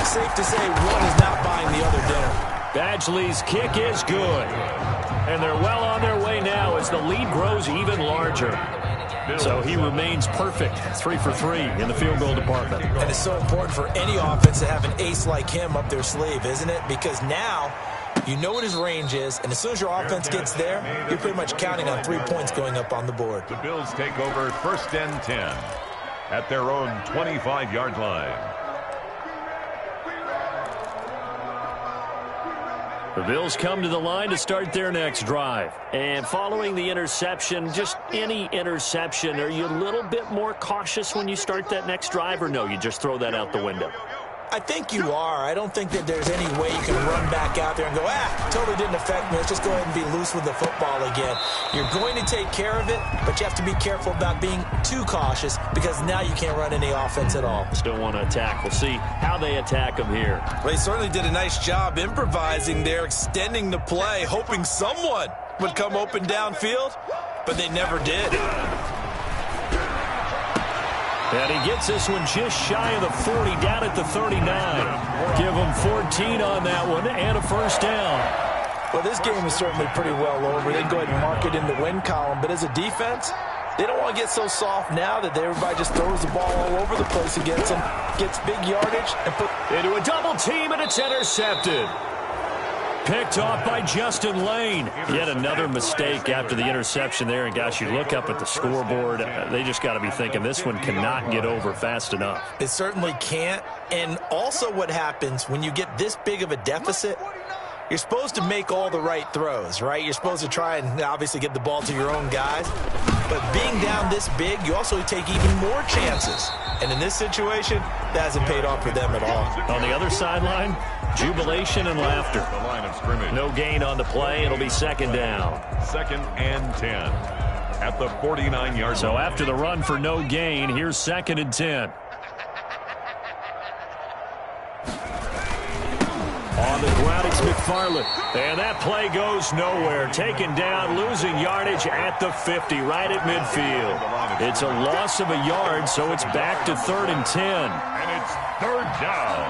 Safe to say one is not buying the other dinner. Badgley's kick is good. And they're well on their way now as the lead grows even larger. So he remains perfect, 3 for 3 in the field goal department. And it's so important for any offense to have an ace like him up their sleeve, isn't it? Because now you know what his range is, and as soon as your offense gets there, you're pretty much counting on 3 points going up on the board. The Bills take over 1st and 10 at their own 25-yard line. The Bills come to the line to start their next drive. And following the interception, just any interception, are you a little bit more cautious when you start that next drive, or no, you just throw that out the window? I think you are. I don't think that there's any way you can run back out there and go, totally didn't affect me. Let's just go ahead and be loose with the football again. You're going to take care of it, but you have to be careful about being too cautious because now you can't run any offense at all. Still want to attack. We'll see how they attack them here. Well, they certainly did a nice job improvising there, extending the play, hoping someone would come open downfield, but they never did. And he gets this one just shy of the 40, down at the 39. Give him 14 on that one and a first down. Well, this game is certainly pretty well over. They can go ahead and mark it in the win column. But as a defense, they don't want to get so soft now that everybody just throws the ball all over the place against them, gets big yardage, and put into a double team, and it's intercepted. Picked off by Justin Lane. Yet another mistake after the interception there. And, gosh, you look up at the scoreboard. They just got to be thinking this one cannot get over fast enough. It certainly can't. And also what happens when you get this big of a deficit, you're supposed to make all the right throws, right? You're supposed to try and obviously get the ball to your own guys. But being down this big, you also take even more chances. And in this situation, that hasn't paid off for them at all. On the other sideline, jubilation and laughter. The line of scrimmage. No gain on the play. It'll be second down. 2nd and 10 at the 49-yard line. So after the run for no gain, here's 2nd and 10. On the ground, it's McFarland. And that play goes nowhere. Taken down, losing yardage at the 50, right at midfield. It's a loss of a yard, so it's back to 3rd and 10. And it's 3rd down.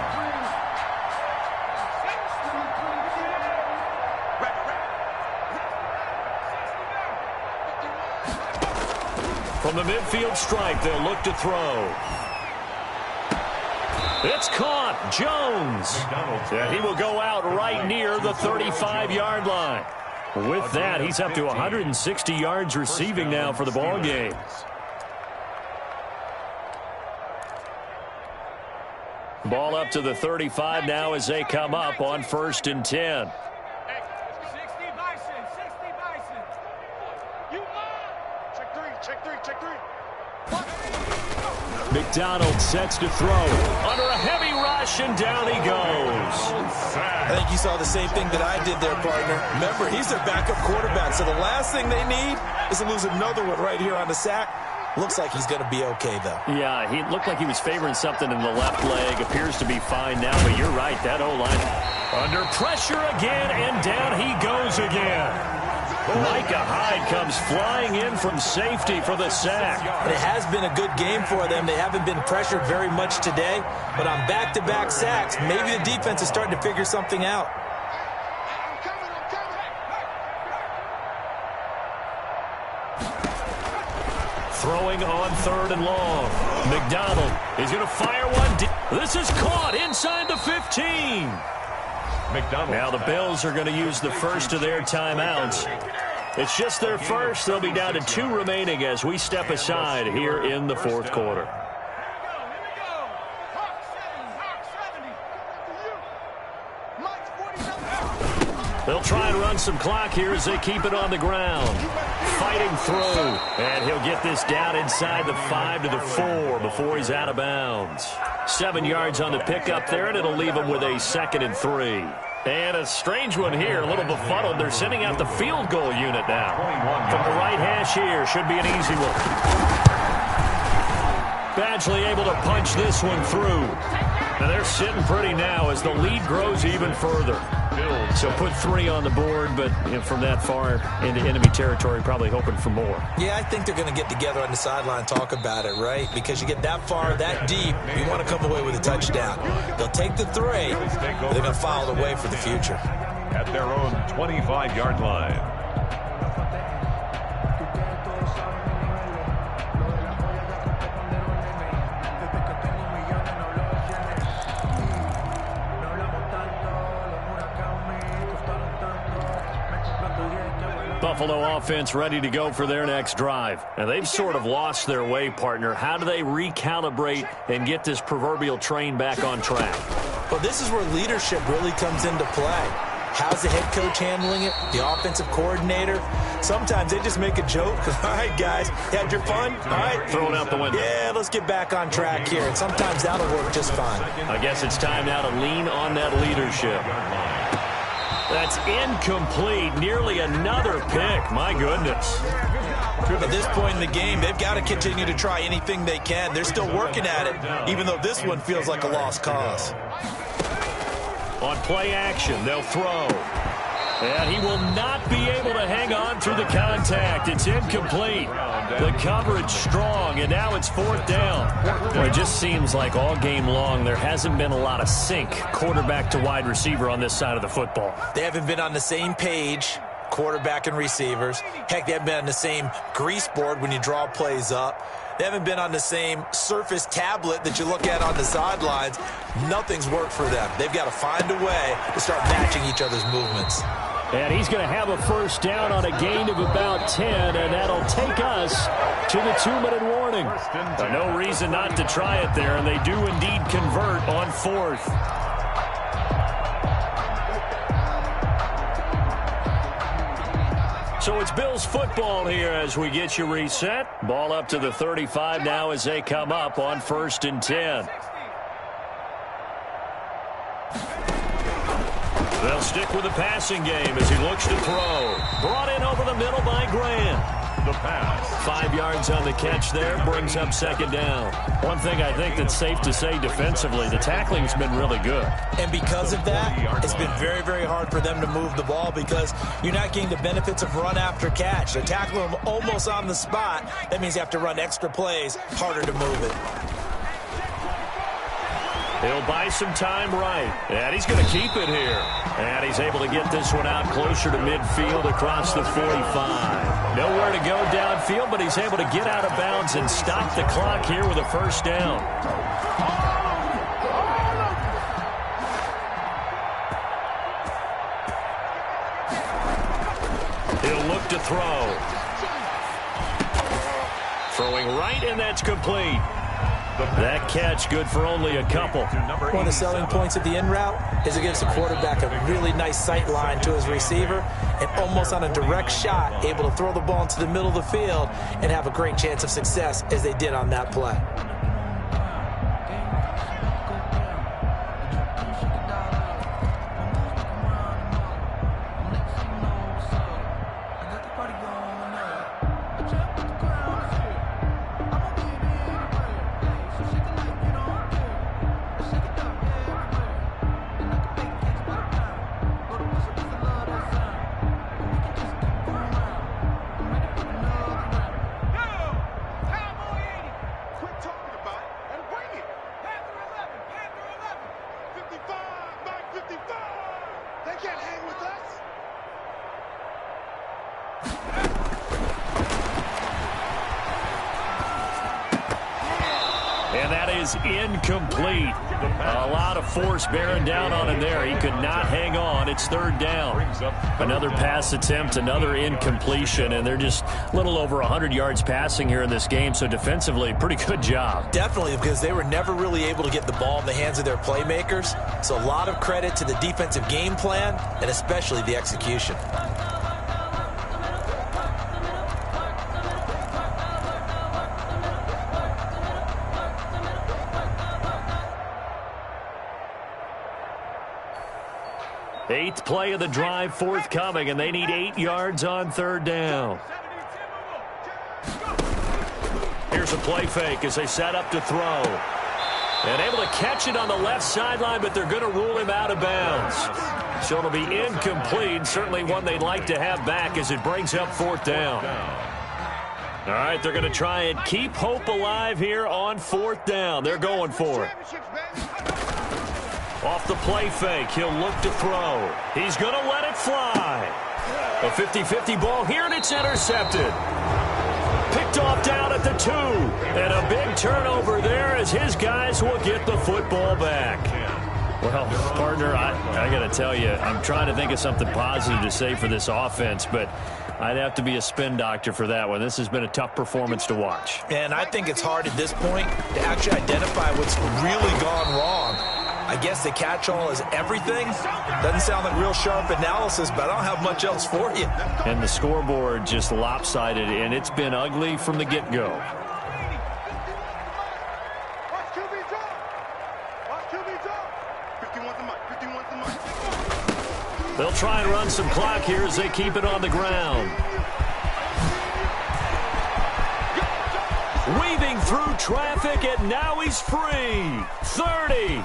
From the midfield stripe, they'll look to throw. It's caught. Jones. And he will go out right near the 35-yard line. With that, he's up to 160 yards receiving now for the ball game. Ball up to the 35 now as they come up on 1st and 10. McDonald sets to throw. Under a heavy rush, and down he goes. I think you saw the same thing that I did there, partner. Remember, he's their backup quarterback, so the last thing they need is to lose another one right here on the sack. Looks like he's going to be okay, though. Yeah, he looked like he was favoring something in the left leg. Appears to be fine now, but you're right. That O-line under pressure again, and down he goes again. Micah Hyde comes flying in from safety for the sack. It has been a good game for them. They haven't been pressured very much today, but on back-to-back sacks, maybe the defense is starting to figure something out. Throwing on 3rd and long. McDonald is going to fire one. This is caught inside the 15. Now the Bills are going to use the first of their timeouts. It's just their first. They'll be down to 2 remaining as we step aside here in the 4th quarter. They'll try and run some clock here as they keep it on the ground. Fighting through. And he'll get this down inside the 5 to the 4 before he's out of bounds. 7 yards on the pickup there, and it'll leave him with a 2nd and 3. And a strange one here, a little befuddled. They're sending out the field goal unit now. From the right hash here, should be an easy one. Badgley able to punch this one through. Now they're sitting pretty now as the lead grows even further. So put 3 on the board, but from that far into enemy territory, probably hoping for more. Yeah, I think they're going to get together on the sideline and talk about it, right? Because you get that far, that deep, you want to come away with a touchdown. They'll take the 3, but they're going to file it away for the future. At their own 25-yard line. Buffalo offense ready to go for their next drive. And they've sort of lost their way, partner. How do they recalibrate and get this proverbial train back on track? Well, this is where leadership really comes into play. How's the head coach handling it? The offensive coordinator? Sometimes they just make a joke. All right, guys, you had your fun? All right. Throw it out the window. Yeah, let's get back on track here. And sometimes that'll work just fine. I guess it's time now to lean on that leadership. That's incomplete. Nearly another pick. My goodness. At this point in the game, they've got to continue to try anything they can. They're still working at it, even though this one feels like a lost cause. On play action, they'll throw. And he will not be able to hang on through the contact. It's incomplete. The coverage strong, and now it's 4th down. Well, it just seems like all game long there hasn't been a lot of sync quarterback to wide receiver on this side of the football. They haven't been on the same page, quarterback and receivers. Heck, they haven't been on the same grease board when you draw plays up. They haven't been on the same Surface tablet that you look at on the sidelines. Nothing's worked for them. They've got to find a way to start matching each other's movements. And he's going to have a first down on a gain of about 10, and that'll take us to the 2-minute warning. No reason not to try it there, and they do indeed convert on 4th. So it's Bills football here as we get you reset. Ball up to the 35 now as they come up on 1st and 10. They'll stick with the passing game as he looks to throw. Brought in over the middle by Grant. The pass. 5 yards on the catch there, brings up 2nd down. One thing I think that's safe to say defensively, the tackling's been really good. And because of that, it's been very, very hard for them to move the ball because you're not getting the benefits of run after catch. They're tackling them almost on the spot. That means you have to run extra plays, harder to move it. He'll buy some time right, and he's going to keep it here. And he's able to get this one out closer to midfield across the 45. Nowhere to go downfield, but he's able to get out of bounds and stop the clock here with a 1st down. He'll look to throw. Throwing right, and that's complete. That catch good for only a couple. One of the selling points of the in route is it gives the quarterback a really nice sight line to his receiver and almost on a direct shot able to throw the ball into the middle of the field and have a great chance of success as they did on that play. Incomplete. A lot of force bearing down on him there. He could not hang on. It's 3rd down. Another pass attempt, another incompletion, and they're just a little over 100 yards passing here in this game, so defensively, pretty good job. Definitely, because they were never really able to get the ball in the hands of their playmakers, so a lot of credit to the defensive game plan and especially the execution. Eighth play of the drive forthcoming, and they need 8 yards on 3rd down. Here's a play fake as they set up to throw. And able to catch it on the left sideline, but they're going to rule him out of bounds. So it'll be incomplete, certainly one they'd like to have back as it brings up 4th down. All right, they're going to try and keep hope alive here on 4th down. They're going for it. Off the play fake, he'll look to throw. He's going to let it fly. A 50-50 ball here, and it's intercepted. Picked off down at the 2. And a big turnover there as his guys will get the football back. Well, partner, I got to tell you, I'm trying to think of something positive to say for this offense, but I'd have to be a spin doctor for that one. This has been a tough performance to watch. And I think it's hard at this point to actually identify what's really gone wrong. I guess the catch-all is everything. Doesn't sound like real sharp analysis, but I don't have much else for you. And the scoreboard just lopsided, and it's been ugly from the get-go. They'll try and run some clock here as they keep it on the ground. Weaving through traffic, and now he's free. 30.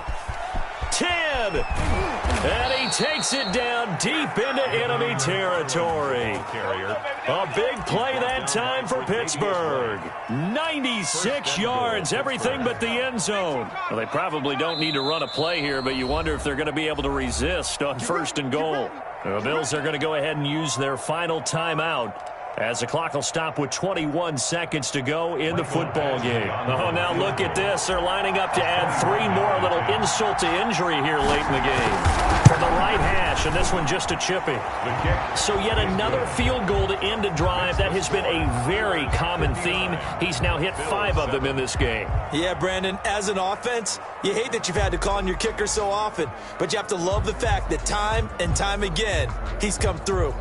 10, and he takes it down deep into enemy territory. A big play that time for Pittsburgh. 96 yards, everything but the end zone. Well, they probably don't need to run a play here, but you wonder if they're going to be able to resist on 1st and goal. The Bills are going to go ahead and use their final timeout as the clock will stop with 21 seconds to go in the football game. Oh, now look at this. They're lining up to add 3 more, a little insult to injury here late in the game. From the right hash, and this one just a chipping. So yet another field goal to end a drive. That has been a very common theme. He's now hit 5 of them in this game. Yeah, Brandon, as an offense, you hate that you've had to call on your kicker so often, but you have to love the fact that time and time again, he's come through.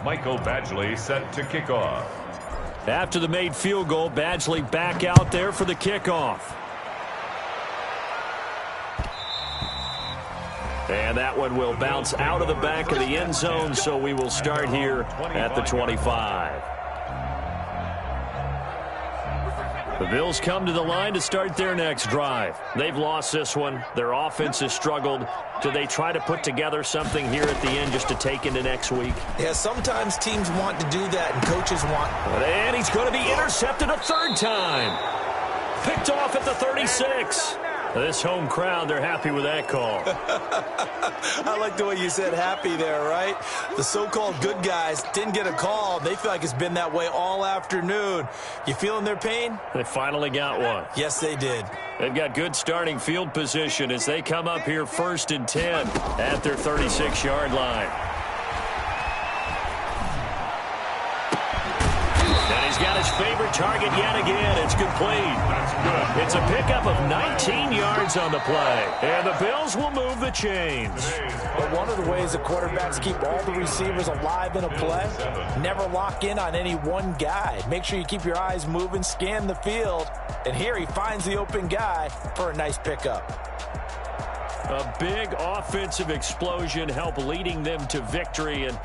Michael Badgley set to kick off. After the made field goal, Badgley back out there for the kickoff. And that one will bounce out of the back of the end zone, so we will start here at the 25. The Bills come to the line to start their next drive. They've lost this one. Their offense has struggled. Do they try to put together something here at the end just to take into next week? Yeah, sometimes teams want to do that, and coaches want. And he's going to be intercepted a third time. Picked off at the 36. This home crowd, they're happy with that call. I like the way you said happy there, right? The so-called good guys didn't get a call. They feel like it's been that way all afternoon. You feeling their pain? They finally got one. Yes, they did. They've got good starting field position as they come up here 1st and 10 at their 36-yard line. And he's got his favorite target yet again. It's complete. That's good. It's a pickup of 19 yards on the play. And the Bills will move the chains. But one of the ways the quarterbacks keep all the receivers alive in a play, never lock in on any one guy. Make sure you keep your eyes moving, scan the field. And here he finds the open guy for a nice pickup. A big offensive explosion help leading them to victory. And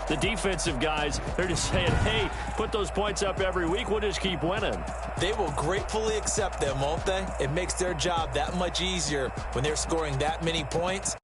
the defensive guys, they're just saying, hey, put those points up every week. We'll just keep winning. They will gratefully accept them, won't they? It makes their job that much easier when they're scoring that many points.